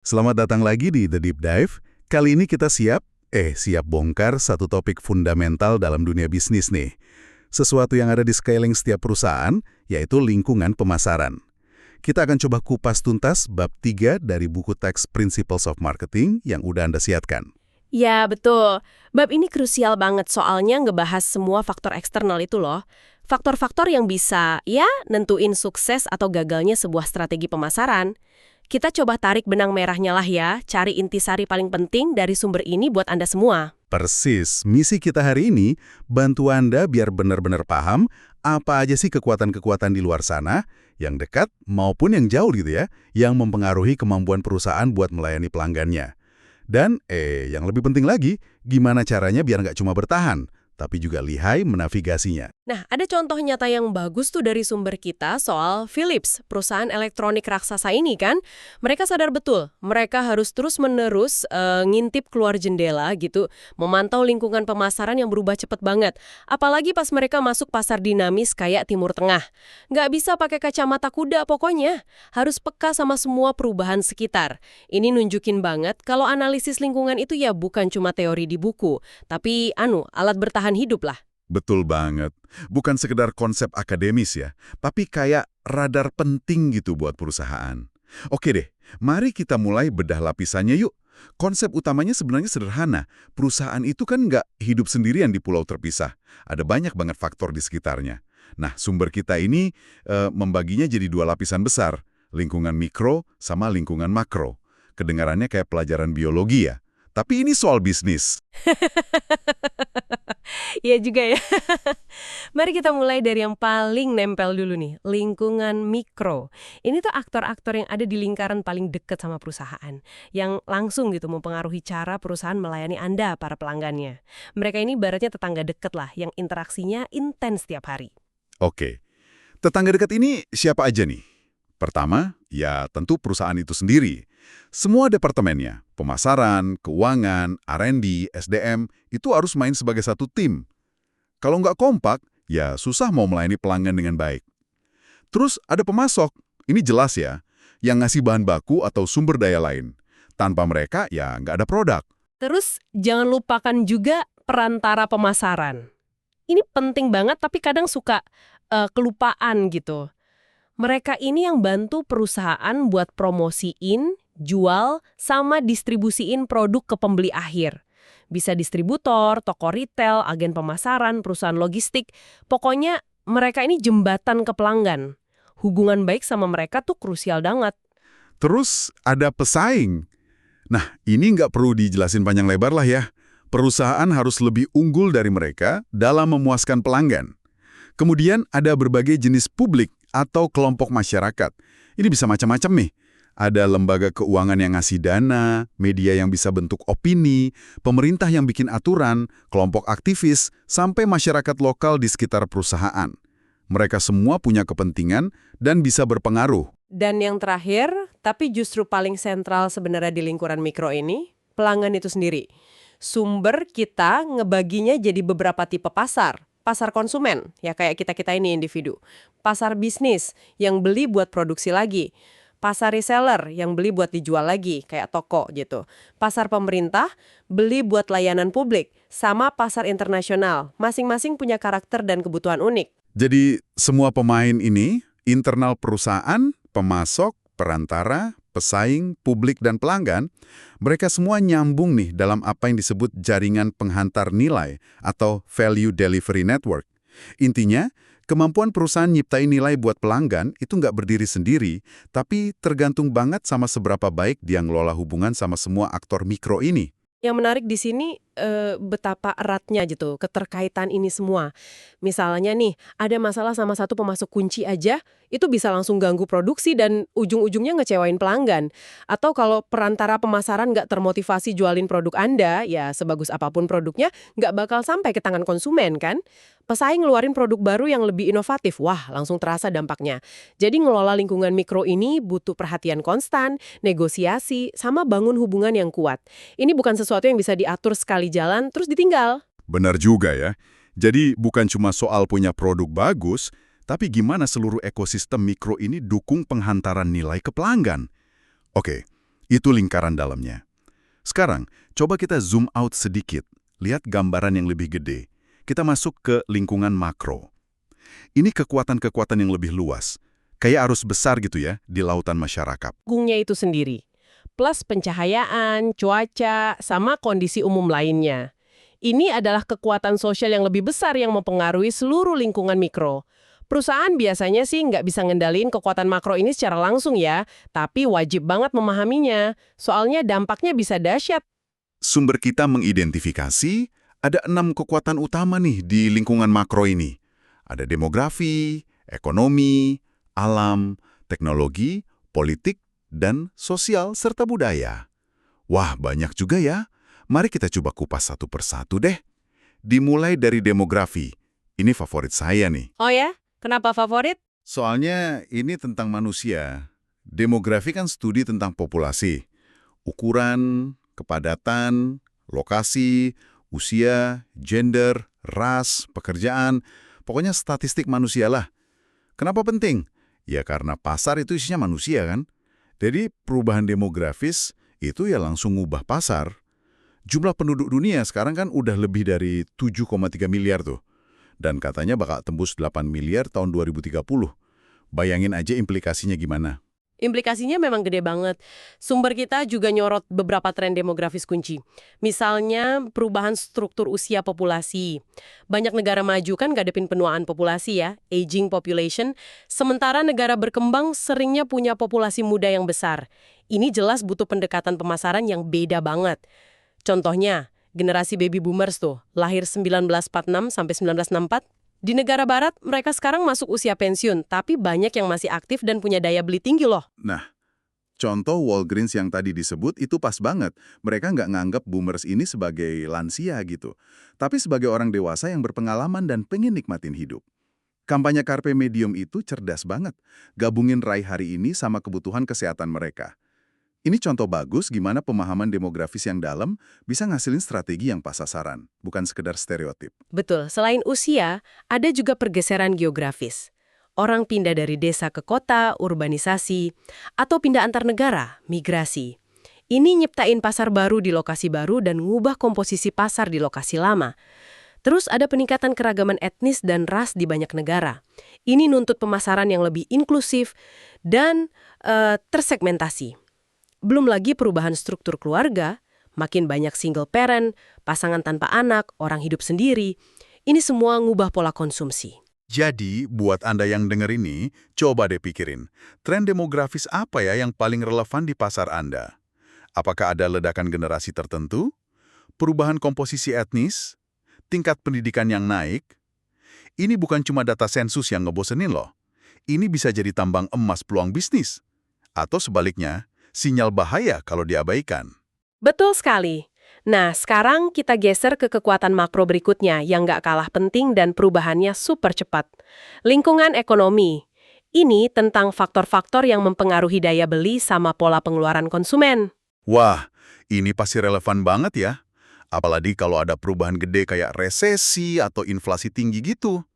Selamat datang lagi di The Deep Dive. Kali ini kita siap bongkar satu topik fundamental dalam dunia bisnis nih. Sesuatu yang ada di scaling setiap perusahaan, yaitu lingkungan pemasaran. Kita akan coba kupas tuntas bab 3 dari buku teks Principles of Marketing yang udah Anda siapkan. Ya, betul. Bab ini krusial banget soalnya ngebahas semua faktor eksternal itu loh. Faktor-faktor yang bisa, nentuin sukses atau gagalnya sebuah strategi pemasaran. Kita coba tarik benang merahnya lah ya, cari intisari paling penting dari sumber ini buat Anda semua. Persis, misi kita hari ini bantu Anda biar benar-benar paham apa aja sih kekuatan-kekuatan di luar sana, yang dekat maupun yang jauh gitu ya, yang mempengaruhi kemampuan perusahaan buat melayani pelanggannya. Dan, yang lebih penting lagi, gimana caranya biar nggak cuma bertahan, tapi juga lihai menavigasinya. Nah, ada contoh nyata yang bagus tuh dari sumber kita soal Philips, perusahaan elektronik raksasa ini kan. Mereka sadar betul, mereka harus terus-menerus ngintip keluar jendela gitu, memantau lingkungan pemasaran yang berubah cepet banget. Apalagi pas mereka masuk pasar dinamis kayak Timur Tengah. Nggak bisa pakai kacamata kuda pokoknya, harus peka sama semua perubahan sekitar. Ini nunjukin banget kalau analisis lingkungan itu ya bukan cuma teori di buku, tapi alat bertahan hidup lah. Betul banget. Bukan sekedar konsep akademis ya, tapi kayak radar penting gitu buat perusahaan. Oke deh, mari kita mulai bedah lapisannya yuk. Konsep utamanya sebenarnya sederhana. Perusahaan itu kan nggak hidup sendirian di pulau terpisah. Ada banyak banget faktor di sekitarnya. Nah, sumber kita ini membaginya jadi dua lapisan besar. Lingkungan mikro sama lingkungan makro. Kedengarannya kayak pelajaran biologi ya. Tapi ini soal bisnis. Iya juga ya. Mari kita mulai dari yang paling nempel dulu nih, lingkungan mikro. Ini tuh aktor-aktor yang ada di lingkaran paling dekat sama perusahaan, yang langsung gitu mempengaruhi cara perusahaan melayani Anda, para pelanggannya. Mereka ini ibaratnya tetangga dekat lah, yang interaksinya intens setiap hari. Oke. Tetangga dekat ini siapa aja nih? Pertama, ya tentu perusahaan itu sendiri. Semua departemennya, pemasaran, keuangan, R&D, SDM, itu harus main sebagai satu tim. Kalau nggak kompak, ya susah mau melayani pelanggan dengan baik. Terus ada pemasok, ini jelas ya, yang ngasih bahan baku atau sumber daya lain. Tanpa mereka, ya nggak ada produk. Terus jangan lupakan juga perantara pemasaran. Ini penting banget tapi kadang suka kelupaan gitu. Mereka ini yang bantu perusahaan buat promosiin, jual, sama distribusiin produk ke pembeli akhir. Bisa distributor, toko retail, agen pemasaran, perusahaan logistik. Pokoknya mereka ini jembatan ke pelanggan. Hubungan baik sama mereka tuh krusial banget. Terus ada pesaing. Nah, ini nggak perlu dijelasin panjang lebar lah ya. Perusahaan harus lebih unggul dari mereka dalam memuaskan pelanggan. Kemudian ada berbagai jenis publik atau kelompok masyarakat. Ini bisa macam-macam nih. Ada lembaga keuangan yang ngasih dana, media yang bisa bentuk opini, pemerintah yang bikin aturan, kelompok aktivis, sampai masyarakat lokal di sekitar perusahaan. Mereka semua punya kepentingan dan bisa berpengaruh. Dan yang terakhir, tapi justru paling sentral sebenarnya di lingkuran mikro ini, pelanggan itu sendiri. Sumber kita ngebaginya jadi beberapa tipe pasar. Pasar konsumen, ya kayak kita-kita ini individu. Pasar bisnis, yang beli buat produksi lagi. Pasar reseller, yang beli buat dijual lagi, kayak toko gitu. Pasar pemerintah, beli buat layanan publik. Sama pasar internasional, masing-masing punya karakter dan kebutuhan unik. Jadi semua pemain ini, internal perusahaan, pemasok, perantara, pesaing, publik, dan pelanggan, mereka semua nyambung nih dalam apa yang disebut jaringan penghantar nilai atau Value Delivery Network. Intinya, kemampuan perusahaan nyiptain nilai buat pelanggan itu nggak berdiri sendiri, tapi tergantung banget sama seberapa baik dia ngelola hubungan sama semua aktor mikro ini. Yang menarik di sini betapa eratnya gitu keterkaitan ini semua. Misalnya nih, ada masalah sama satu pemasok kunci aja, itu bisa langsung ganggu produksi dan ujung-ujungnya ngecewain pelanggan. Atau kalau perantara pemasaran nggak termotivasi jualin produk Anda, ya sebagus apapun produknya, nggak bakal sampai ke tangan konsumen kan? Pesaing ngeluarin produk baru yang lebih inovatif, wah langsung terasa dampaknya. Jadi ngelola lingkungan mikro ini butuh perhatian konstan, negosiasi, sama bangun hubungan yang kuat. Ini bukan sesuatu yang bisa diatur sekali jalan terus ditinggal. Benar juga ya. Jadi bukan cuma soal punya produk bagus, tapi gimana seluruh ekosistem mikro ini dukung penghantaran nilai ke pelanggan. Oke, Itu lingkaran dalamnya. Sekarang, coba kita zoom out sedikit. Lihat gambaran yang lebih gede. Kita masuk ke lingkungan makro. Ini kekuatan-kekuatan yang lebih luas. Kayak arus besar gitu ya, di lautan masyarakat. Gungnya itu sendiri. Plus pencahayaan, cuaca, sama kondisi umum lainnya. Ini adalah kekuatan sosial yang lebih besar yang mempengaruhi seluruh lingkungan mikro. Perusahaan biasanya sih nggak bisa ngendaliin kekuatan makro ini secara langsung ya, tapi wajib banget memahaminya. Soalnya dampaknya bisa dahsyat. Sumber kita mengidentifikasi ada 6 kekuatan utama nih di lingkungan makro ini. Ada demografi, ekonomi, alam, teknologi, politik, dan sosial serta budaya. Wah, banyak juga ya. Mari kita coba kupas satu persatu deh. Dimulai dari demografi. Ini favorit saya nih. Oh ya? Kenapa favorit? Soalnya ini tentang manusia. Demografi kan studi tentang populasi. Ukuran, kepadatan, lokasi, usia, gender, ras, pekerjaan. Pokoknya statistik manusia lah. Kenapa penting? Ya karena pasar itu isinya manusia kan. Jadi perubahan demografis itu ya langsung ngubah pasar. Jumlah penduduk dunia sekarang kan udah lebih dari 7,3 miliar tuh. Dan katanya bakal tembus 8 miliar tahun 2030. Bayangin aja implikasinya gimana. Implikasinya memang gede banget. Sumber kita juga nyorot beberapa tren demografis kunci. Misalnya perubahan struktur usia populasi. Banyak negara maju kan ngadepin penuaan populasi ya, aging population. Sementara negara berkembang seringnya punya populasi muda yang besar. Ini jelas butuh pendekatan pemasaran yang beda banget. Contohnya, generasi baby boomers tuh, lahir 1946 sampai 1964. Di negara barat, mereka sekarang masuk usia pensiun, tapi banyak yang masih aktif dan punya daya beli tinggi loh. Nah, contoh Walgreens yang tadi disebut itu pas banget. Mereka nggak nganggap boomers ini sebagai lansia gitu, tapi sebagai orang dewasa yang berpengalaman dan pengen nikmatin hidup. Kampanye Carpe Medium itu cerdas banget, gabungin raih hari ini sama kebutuhan kesehatan mereka. Ini contoh bagus gimana pemahaman demografis yang dalam bisa ngasilin strategi yang pas sasaran, bukan sekedar stereotip. Betul, selain usia, ada juga pergeseran geografis. Orang pindah dari desa ke kota, urbanisasi, atau pindah antar negara, migrasi. Ini nyiptain pasar baru di lokasi baru dan ngubah komposisi pasar di lokasi lama. Terus ada peningkatan keragaman etnis dan ras di banyak negara. Ini nuntut pemasaran yang lebih inklusif dan tersegmentasi. Belum lagi perubahan struktur keluarga, makin banyak single parent, pasangan tanpa anak, orang hidup sendiri. Ini semua ngubah pola konsumsi. Jadi, buat Anda yang denger ini, coba deh pikirin, tren demografis apa ya yang paling relevan di pasar Anda? Apakah ada ledakan generasi tertentu? Perubahan komposisi etnis? Tingkat pendidikan yang naik? Ini bukan cuma data sensus yang ngebosenin loh. Ini bisa jadi tambang emas peluang bisnis. Atau sebaliknya, sinyal bahaya kalau diabaikan. Betul sekali. Nah, sekarang kita geser ke kekuatan makro berikutnya yang nggak kalah penting dan perubahannya super cepat. Lingkungan ekonomi. Ini tentang faktor-faktor yang mempengaruhi daya beli sama pola pengeluaran konsumen. Wah, ini pasti relevan banget ya. Apalagi kalau ada perubahan gede kayak resesi atau inflasi tinggi gitu.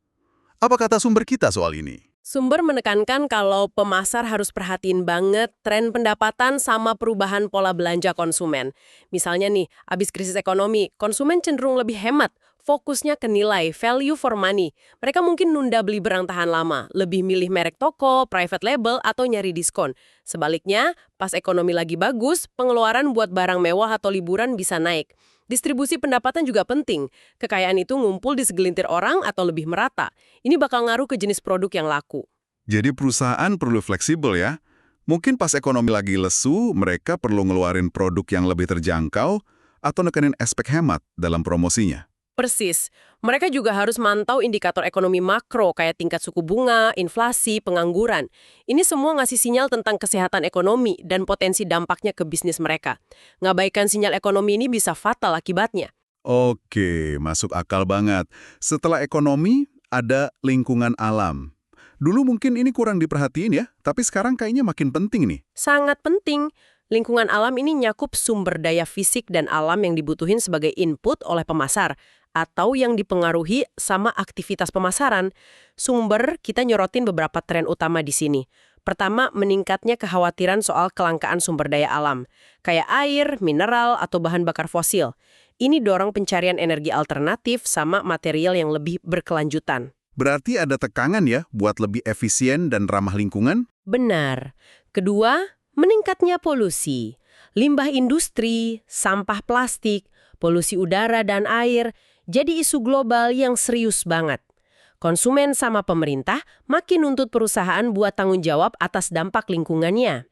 Apa kata sumber kita soal ini? Sumber menekankan kalau pemasar harus perhatiin banget tren pendapatan sama perubahan pola belanja konsumen. Misalnya nih, abis krisis ekonomi, konsumen cenderung lebih hemat, fokusnya ke nilai, value for money. Mereka mungkin nunda beli barang tahan lama, lebih milih merek toko, private label, atau nyari diskon. Sebaliknya, pas ekonomi lagi bagus, pengeluaran buat barang mewah atau liburan bisa naik. Distribusi pendapatan juga penting. Kekayaan itu ngumpul di segelintir orang atau lebih merata. Ini bakal ngaruh ke jenis produk yang laku. Jadi perusahaan perlu fleksibel ya. Mungkin pas ekonomi lagi lesu, mereka perlu ngeluarin produk yang lebih terjangkau atau nekenin aspek hemat dalam promosinya. Persis. Mereka juga harus mantau indikator ekonomi makro kayak tingkat suku bunga, inflasi, pengangguran. Ini semua ngasih sinyal tentang kesehatan ekonomi dan potensi dampaknya ke bisnis mereka. Ngabaikan sinyal ekonomi ini bisa fatal akibatnya. Oke, masuk akal banget. Setelah ekonomi, ada lingkungan alam. Dulu mungkin ini kurang diperhatiin ya, tapi sekarang kayaknya makin penting nih. Sangat penting. Lingkungan alam ini nyakup sumber daya fisik dan alam yang dibutuhin sebagai input oleh pemasar atau yang dipengaruhi sama aktivitas pemasaran. Sumber kita nyorotin beberapa tren utama di sini. Pertama, meningkatnya kekhawatiran soal kelangkaan sumber daya alam, kayak air, mineral, atau bahan bakar fosil. Ini dorong pencarian energi alternatif sama material yang lebih berkelanjutan. Berarti ada tekangan ya buat lebih efisien dan ramah lingkungan? Benar. Kedua, meningkatnya polusi. Limbah industri, sampah plastik, polusi udara dan air jadi isu global yang serius banget. Konsumen sama pemerintah makin nuntut perusahaan buat tanggung jawab atas dampak lingkungannya.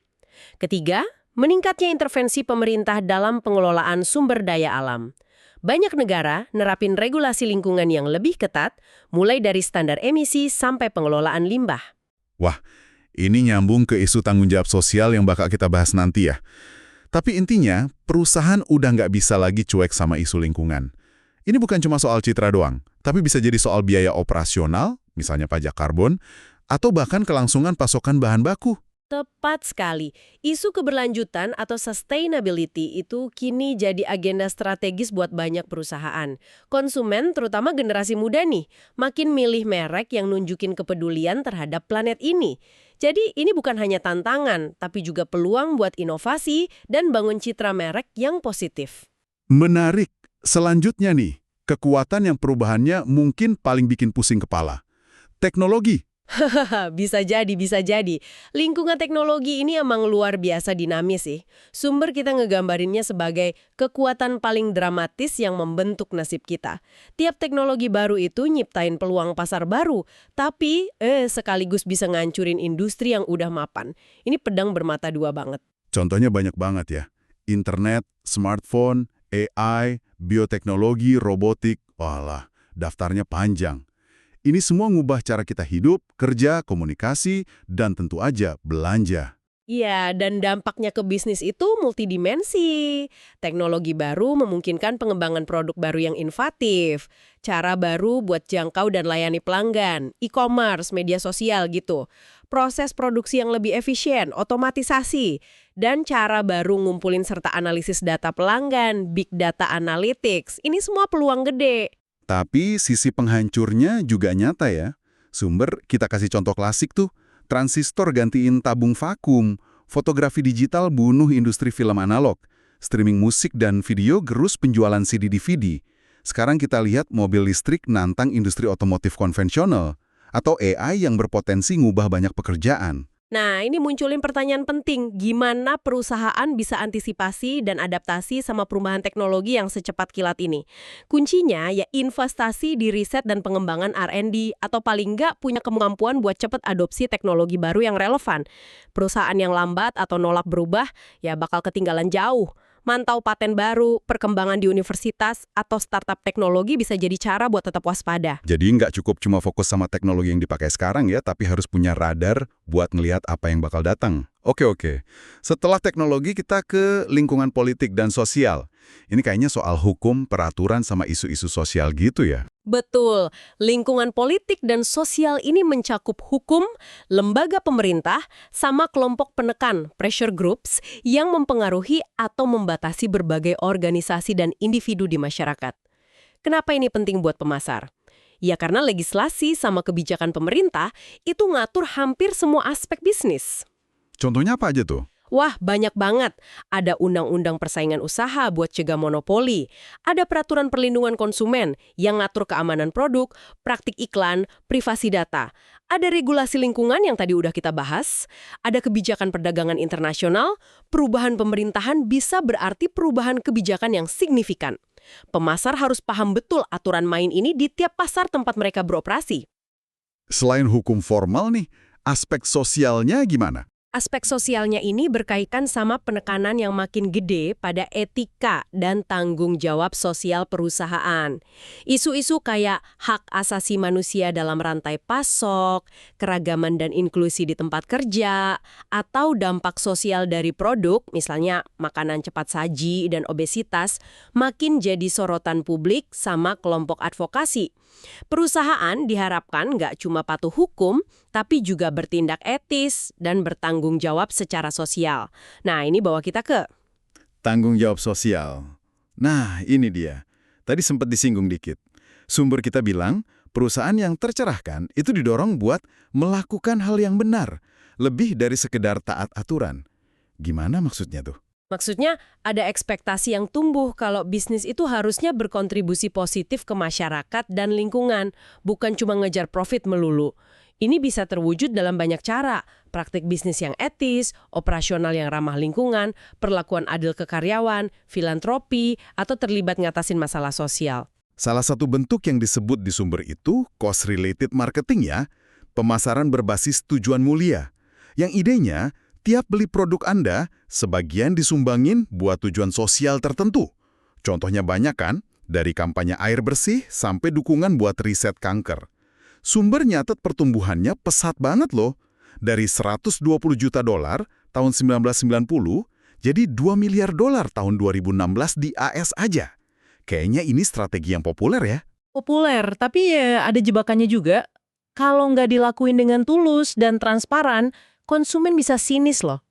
Ketiga, meningkatnya intervensi pemerintah dalam pengelolaan sumber daya alam. Banyak negara nerapin regulasi lingkungan yang lebih ketat, mulai dari standar emisi sampai pengelolaan limbah. Wah, ini nyambung ke isu tanggung jawab sosial yang bakal kita bahas nanti ya. Tapi intinya, perusahaan udah nggak bisa lagi cuek sama isu lingkungan. Ini bukan cuma soal citra doang, tapi bisa jadi soal biaya operasional, misalnya pajak karbon, atau bahkan kelangsungan pasokan bahan baku. Tepat sekali. Isu keberlanjutan atau sustainability itu kini jadi agenda strategis buat banyak perusahaan. Konsumen, terutama generasi muda nih, makin milih merek yang nunjukin kepedulian terhadap planet ini. Jadi ini bukan hanya tantangan, tapi juga peluang buat inovasi dan bangun citra merek yang positif. Menarik. Selanjutnya nih, kekuatan yang perubahannya mungkin paling bikin pusing kepala. Teknologi. Bisa jadi, bisa jadi. Lingkungan teknologi ini emang luar biasa dinamis sih. Sumber kita ngegambarinnya sebagai kekuatan paling dramatis yang membentuk nasib kita. Tiap teknologi baru itu nyiptain peluang pasar baru, tapi sekaligus bisa ngancurin industri yang udah mapan. Ini pedang bermata dua banget. Contohnya banyak banget ya. Internet, smartphone, AI, bioteknologi, robotik, walah, daftarnya panjang. Ini semua ngubah cara kita hidup, kerja, komunikasi, dan tentu aja belanja. Iya, dan dampaknya ke bisnis itu multidimensi. Teknologi baru memungkinkan pengembangan produk baru yang inovatif, cara baru buat jangkau dan layani pelanggan, e-commerce, media sosial gitu, proses produksi yang lebih efisien, otomatisasi, dan cara baru ngumpulin serta analisis data pelanggan, big data analytics. Ini semua peluang gede. Tapi sisi penghancurnya juga nyata ya. Sumber kita kasih contoh klasik tuh, transistor gantiin tabung vakum, fotografi digital bunuh industri film analog, streaming musik dan video gerus penjualan CD-DVD. Sekarang kita lihat mobil listrik nantang industri otomotif konvensional, atau AI yang berpotensi ngubah banyak pekerjaan. Nah, ini munculin pertanyaan penting, gimana perusahaan bisa antisipasi dan adaptasi sama perubahan teknologi yang secepat kilat ini? Kuncinya ya investasi di riset dan pengembangan R&D, atau paling nggak punya kemampuan buat cepat adopsi teknologi baru yang relevan. Perusahaan yang lambat atau nolak berubah ya bakal ketinggalan jauh. Mantau paten baru, perkembangan di universitas, atau startup teknologi bisa jadi cara buat tetap waspada. Jadi nggak cukup cuma fokus sama teknologi yang dipakai sekarang ya, tapi harus punya radar buat ngelihat apa yang bakal datang. Oke. Setelah teknologi kita ke lingkungan politik dan sosial. Ini kayaknya soal hukum, peraturan, sama isu-isu sosial gitu ya. Betul, lingkungan politik dan sosial ini mencakup hukum, lembaga pemerintah, sama kelompok penekan, pressure groups, yang mempengaruhi atau membatasi berbagai organisasi dan individu di masyarakat. Kenapa ini penting buat pemasar? Ya karena legislasi sama kebijakan pemerintah itu ngatur hampir semua aspek bisnis. Contohnya apa aja tuh? Wah, banyak banget. Ada undang-undang persaingan usaha buat cegah monopoli. Ada peraturan perlindungan konsumen yang ngatur keamanan produk, praktik iklan, privasi data. Ada regulasi lingkungan yang tadi udah kita bahas. Ada kebijakan perdagangan internasional. Perubahan pemerintahan bisa berarti perubahan kebijakan yang signifikan. Pemasar harus paham betul aturan main ini di tiap pasar tempat mereka beroperasi. Selain hukum formal nih, aspek sosialnya gimana? Aspek sosialnya ini berkaitan sama penekanan yang makin gede pada etika dan tanggung jawab sosial perusahaan. Isu-isu kayak hak asasi manusia dalam rantai pasok, keragaman dan inklusi di tempat kerja, atau dampak sosial dari produk, misalnya makanan cepat saji dan obesitas, makin jadi sorotan publik sama kelompok advokasi. Perusahaan diharapkan nggak cuma patuh hukum, tapi juga bertindak etis dan bertanggung jawab secara sosial. Nah, ini bawa kita ke Tanggung jawab sosial. Nah, ini dia. Tadi sempat disinggung dikit. Sumber kita bilang, perusahaan yang tercerahkan itu didorong buat melakukan hal yang benar, lebih dari sekedar taat aturan. Gimana maksudnya tuh? Maksudnya ada ekspektasi yang tumbuh kalau bisnis itu harusnya berkontribusi positif ke masyarakat dan lingkungan, bukan cuma ngejar profit melulu. Ini bisa terwujud dalam banyak cara, praktik bisnis yang etis, operasional yang ramah lingkungan, perlakuan adil ke karyawan, filantropi, atau terlibat ngatasin masalah sosial. Salah satu bentuk yang disebut di sumber itu cost-related marketing ya, pemasaran berbasis tujuan mulia. Yang idenya, tiap beli produk Anda, sebagian disumbangin buat tujuan sosial tertentu. Contohnya banyak kan, dari kampanye air bersih sampai dukungan buat riset kanker. Sumber nyatet pertumbuhannya pesat banget loh. Dari 120 juta dolar tahun 1990, jadi 2 miliar dolar tahun 2016 di AS aja. Kayaknya ini strategi yang populer ya. Populer, tapi ya ada jebakannya juga. Kalau nggak dilakuin dengan tulus dan transparan, konsumen bisa sinis loh.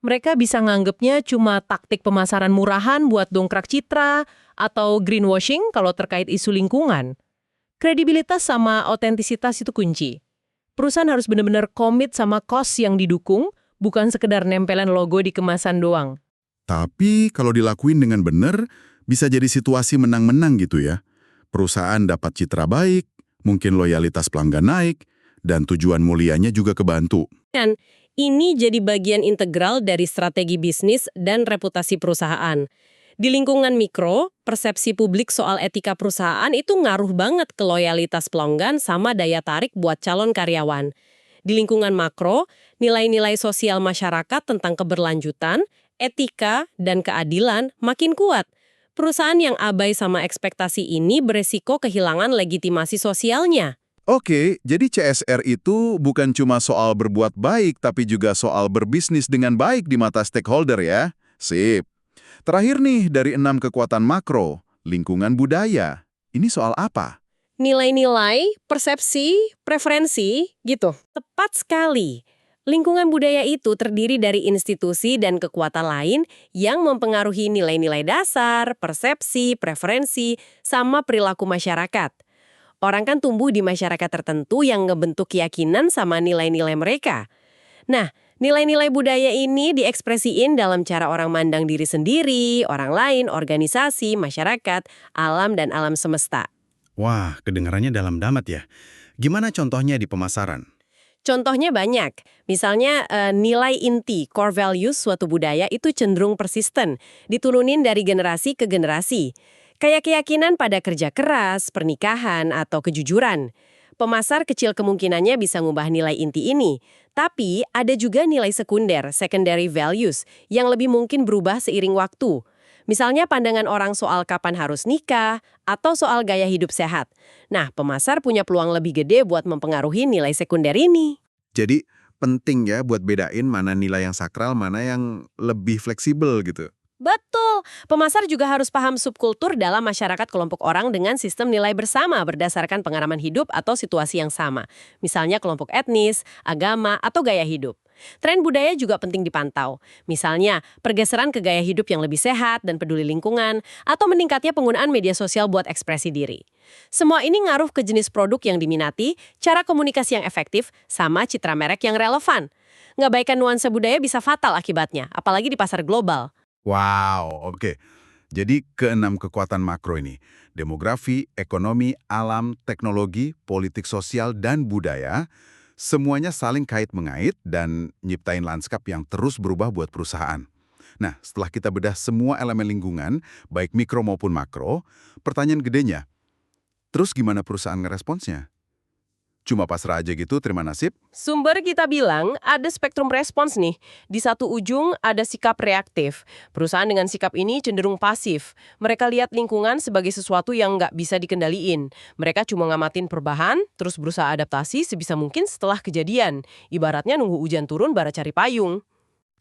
Mereka bisa nganggepnya cuma taktik pemasaran murahan buat dongkrak citra atau greenwashing kalau terkait isu lingkungan. Kredibilitas sama otentisitas itu kunci. Perusahaan harus benar-benar komit sama cost yang didukung, bukan sekedar nempelan logo di kemasan doang. Tapi kalau dilakuin dengan benar, bisa jadi situasi menang-menang gitu ya. Perusahaan dapat citra baik, mungkin loyalitas pelanggan naik, dan tujuan mulianya juga kebantu. Dan ini jadi bagian integral dari strategi bisnis dan reputasi perusahaan. Di lingkungan mikro, persepsi publik soal etika perusahaan itu ngaruh banget ke loyalitas pelanggan sama daya tarik buat calon karyawan. Di lingkungan makro, nilai-nilai sosial masyarakat tentang keberlanjutan, etika, dan keadilan makin kuat. Perusahaan yang abai sama ekspektasi ini beresiko kehilangan legitimasi sosialnya. Oke, jadi CSR itu bukan cuma soal berbuat baik, tapi juga soal berbisnis dengan baik di mata stakeholder ya. Sip. Terakhir nih, dari 6 kekuatan makro, lingkungan budaya. Ini soal apa? Nilai-nilai, persepsi, preferensi, gitu. Tepat sekali. Lingkungan budaya itu terdiri dari institusi dan kekuatan lain yang mempengaruhi nilai-nilai dasar, persepsi, preferensi, sama perilaku masyarakat. Orang kan tumbuh di masyarakat tertentu yang ngebentuk keyakinan sama nilai-nilai mereka. Nah, nilai-nilai budaya ini diekspresiin dalam cara orang mandang diri sendiri, orang lain, organisasi, masyarakat, alam, dan alam semesta. Wah, kedengarannya dalam damat ya. Gimana contohnya di pemasaran? Contohnya banyak. Misalnya nilai inti, core values suatu budaya itu cenderung persisten, diturunin dari generasi ke generasi. Kayak keyakinan pada kerja keras, pernikahan, atau kejujuran. Pemasar kecil kemungkinannya bisa ngubah nilai inti ini. Tapi ada juga nilai sekunder, secondary values, yang lebih mungkin berubah seiring waktu. Misalnya pandangan orang soal kapan harus nikah, atau soal gaya hidup sehat. Nah, pemasar punya peluang lebih gede buat mempengaruhi nilai sekunder ini. Jadi, penting ya buat bedain mana nilai yang sakral, mana yang lebih fleksibel gitu. Betul, pemasar juga harus paham subkultur dalam masyarakat kelompok orang dengan sistem nilai bersama berdasarkan pengalaman hidup atau situasi yang sama. Misalnya kelompok etnis, agama, atau gaya hidup. Tren budaya juga penting dipantau. Misalnya, pergeseran ke gaya hidup yang lebih sehat dan peduli lingkungan, atau meningkatnya penggunaan media sosial buat ekspresi diri. Semua ini ngaruh ke jenis produk yang diminati, cara komunikasi yang efektif, sama citra merek yang relevan. Ngabaikan nuansa budaya bisa fatal akibatnya, apalagi di pasar global. Wow, oke. Jadi keenam kekuatan makro ini, demografi, ekonomi, alam, teknologi, politik sosial, dan budaya, semuanya saling kait-mengait dan nyiptain lanskap yang terus berubah buat perusahaan. Nah, setelah kita bedah semua elemen lingkungan, baik mikro maupun makro, pertanyaan gedenya, terus gimana perusahaan ngeresponsnya? Cuma pasrah aja gitu, terima nasib? Sumber kita bilang ada spektrum respons nih. Di satu ujung ada sikap reaktif. Perusahaan dengan sikap ini cenderung pasif. Mereka lihat lingkungan sebagai sesuatu yang nggak bisa dikendaliin. Mereka cuma ngamatin perubahan, terus berusaha adaptasi sebisa mungkin setelah kejadian. Ibaratnya nunggu hujan turun baru cari payung.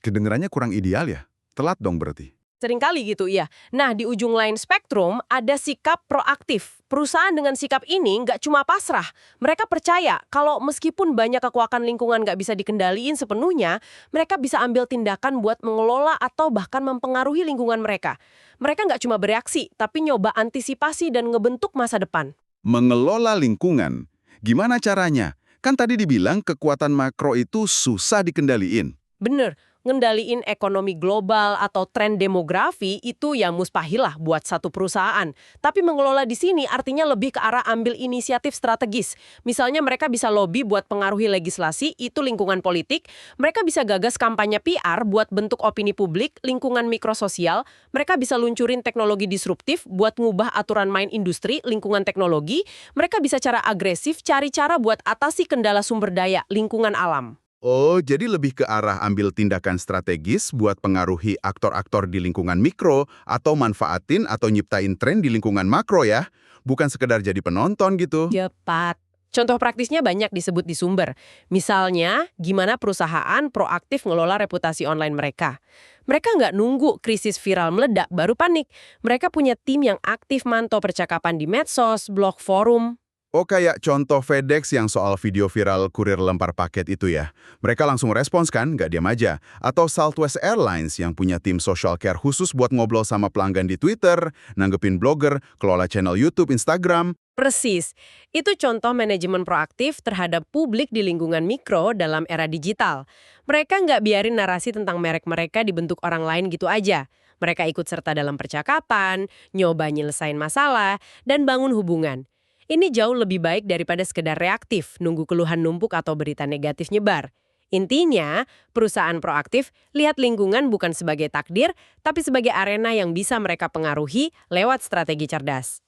Kedengerannya kurang ideal ya? Telat dong berarti. Seringkali gitu, iya. Nah, di ujung lain spektrum ada sikap proaktif. Perusahaan dengan sikap ini nggak cuma pasrah. Mereka percaya kalau meskipun banyak kekuatan lingkungan nggak bisa dikendaliin sepenuhnya, mereka bisa ambil tindakan buat mengelola atau bahkan mempengaruhi lingkungan mereka. Mereka nggak cuma bereaksi, tapi nyoba antisipasi dan ngebentuk masa depan. Mengelola lingkungan, gimana caranya? Kan tadi dibilang kekuatan makro itu susah dikendaliin. Bener, ngendaliin ekonomi global atau tren demografi itu yang mustahil lah buat satu perusahaan. Tapi mengelola di sini artinya lebih ke arah ambil inisiatif strategis. Misalnya mereka bisa lobby buat pengaruhi legislasi, itu lingkungan politik. Mereka bisa gagas kampanye PR buat bentuk opini publik, lingkungan mikrososial. Mereka bisa luncurin teknologi disruptif buat ngubah aturan main industri, lingkungan teknologi. Mereka bisa cara agresif cari cara buat atasi kendala sumber daya, lingkungan alam. Oh, jadi lebih ke arah ambil tindakan strategis buat pengaruhi aktor-aktor di lingkungan mikro atau manfaatin atau nyiptain tren di lingkungan makro ya. Bukan sekedar jadi penonton gitu. Tepat. Contoh praktisnya banyak disebut di sumber. Misalnya, gimana perusahaan proaktif ngelola reputasi online mereka. Mereka nggak nunggu krisis viral meledak baru panik. Mereka punya tim yang aktif mantau percakapan di medsos, blog, forum. Oh, kayak contoh FedEx yang soal video viral kurir lempar paket itu ya. Mereka langsung respons kan, nggak diam aja. Atau Southwest Airlines yang punya tim social care khusus buat ngobrol sama pelanggan di Twitter, nanggepin blogger, kelola channel YouTube, Instagram. Persis. Itu contoh manajemen proaktif terhadap publik di lingkungan mikro dalam era digital. Mereka nggak biarin narasi tentang merek mereka dibentuk orang lain gitu aja. Mereka ikut serta dalam percakapan, nyoba nyelesain masalah, dan bangun hubungan. Ini jauh lebih baik daripada sekedar reaktif, nunggu keluhan numpuk atau berita negatif nyebar. Intinya, perusahaan proaktif lihat lingkungan bukan sebagai takdir, tapi sebagai arena yang bisa mereka pengaruhi lewat strategi cerdas.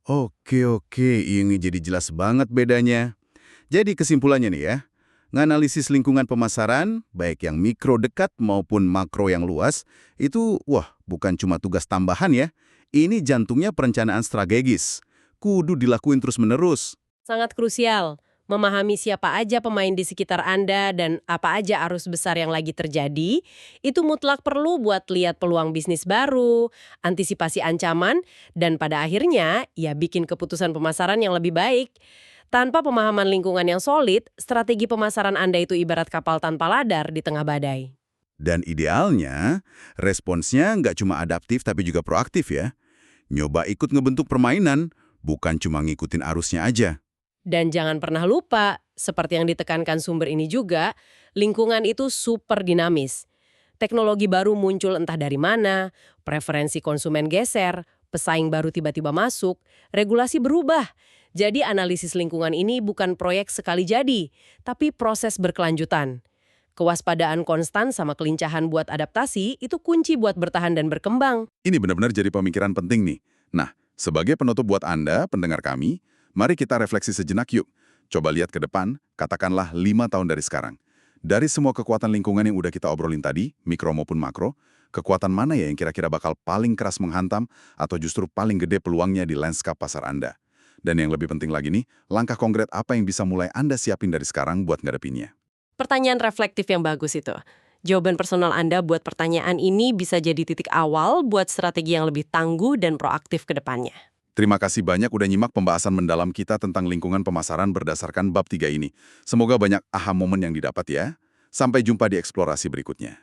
Oke, ini jadi jelas banget bedanya. Jadi kesimpulannya nih ya, nganalisis lingkungan pemasaran, baik yang mikro dekat maupun makro yang luas, itu bukan cuma tugas tambahan ya. Ini jantungnya perencanaan strategis. Kudu dilakuin terus-menerus. Sangat krusial. Memahami siapa aja pemain di sekitar Anda dan apa aja arus besar yang lagi terjadi, itu mutlak perlu buat lihat peluang bisnis baru, antisipasi ancaman, dan pada akhirnya ya bikin keputusan pemasaran yang lebih baik. Tanpa pemahaman lingkungan yang solid, strategi pemasaran Anda itu ibarat kapal tanpa ladar di tengah badai. Dan idealnya, responsnya nggak cuma adaptif tapi juga proaktif ya. Nyoba ikut ngebentuk permainan, bukan cuma ngikutin arusnya aja. Dan jangan pernah lupa, seperti yang ditekankan sumber ini juga, lingkungan itu super dinamis. Teknologi baru muncul entah dari mana, preferensi konsumen geser, pesaing baru tiba-tiba masuk, regulasi berubah. Jadi analisis lingkungan ini bukan proyek sekali jadi, tapi proses berkelanjutan. Kewaspadaan konstan sama kelincahan buat adaptasi itu kunci buat bertahan dan berkembang. Ini benar-benar jadi pemikiran penting nih. Nah, sebagai penutup buat Anda, pendengar kami, mari kita refleksi sejenak yuk. Coba lihat ke depan, katakanlah 5 tahun dari sekarang. Dari semua kekuatan lingkungan yang udah kita obrolin tadi, mikro maupun makro, kekuatan mana ya yang kira-kira bakal paling keras menghantam atau justru paling gede peluangnya di lanskap pasar Anda? Dan yang lebih penting lagi nih, langkah konkret apa yang bisa mulai Anda siapin dari sekarang buat ngadepinnya? Pertanyaan reflektif yang bagus itu. Jawaban personal Anda buat pertanyaan ini bisa jadi titik awal buat strategi yang lebih tangguh dan proaktif ke depannya. Terima kasih banyak udah nyimak pembahasan mendalam kita tentang lingkungan pemasaran berdasarkan bab 3 ini. Semoga banyak aha momen yang didapat ya. Sampai jumpa di eksplorasi berikutnya.